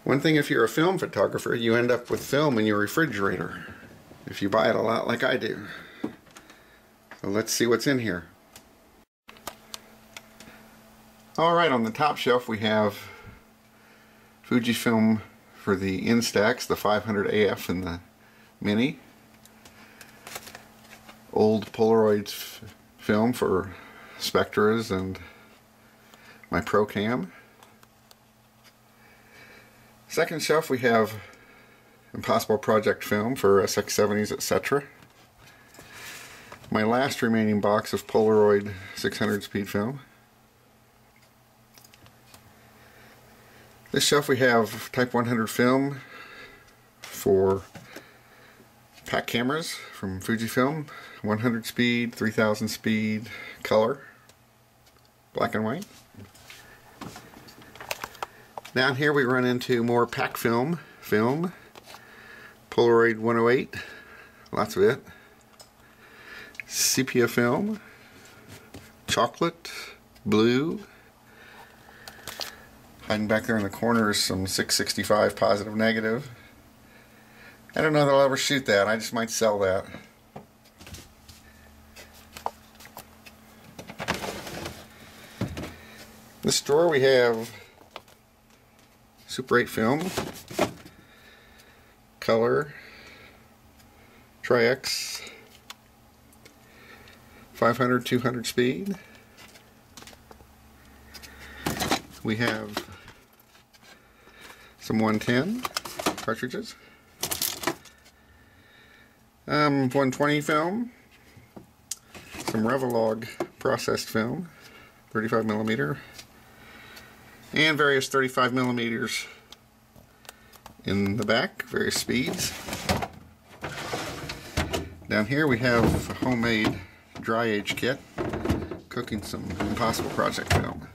One thing, if you're a film photographer, you end up with film in your refrigerator if you buy it a lot like I do. So let's see what's in here. Alright, on the top shelf we have Fujifilm for the Instax, the 500 AF and the Mini. Old Polaroid film for Spectras and my Procam. Second shelf we have Impossible Project film for SX70s, etc. My last remaining box of Polaroid 600 speed film. This shelf we have Type 100 film for pack cameras from Fujifilm, 100 speed, 3000 speed, color, black and white. Down here we run into more pack film, Polaroid 108, lots of it, sepia film, chocolate, blue, hiding back there in the corner is some 665 positive negative. I don't know that I'll ever shoot that, I just might sell that. In this drawer we have Super 8 film, color, Tri-X, 500, 200 speed. We have some 110 cartridges, 120 film, some Revolog processed film, 35 millimeter, and various 35 millimeters in the back, various speeds. Down here we have a homemade dry age kit, cooking some Impossible Project film.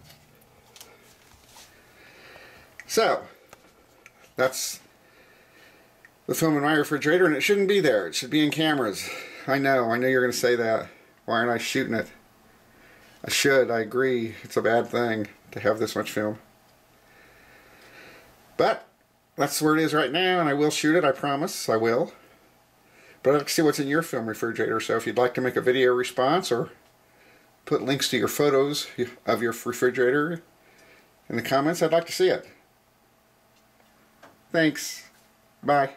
So, that's the film in my refrigerator, and it shouldn't be there. It should be in cameras. I know you're going to say that. Why aren't I shooting it? I should, I agree. It's a bad thing to have this much film. But that's where it is right now, and I will shoot it, I promise, I will. But I'd like to see what's in your film refrigerator, so if you'd like to make a video response or put links to your photos of your refrigerator in the comments, I'd like to see it. Thanks. Bye.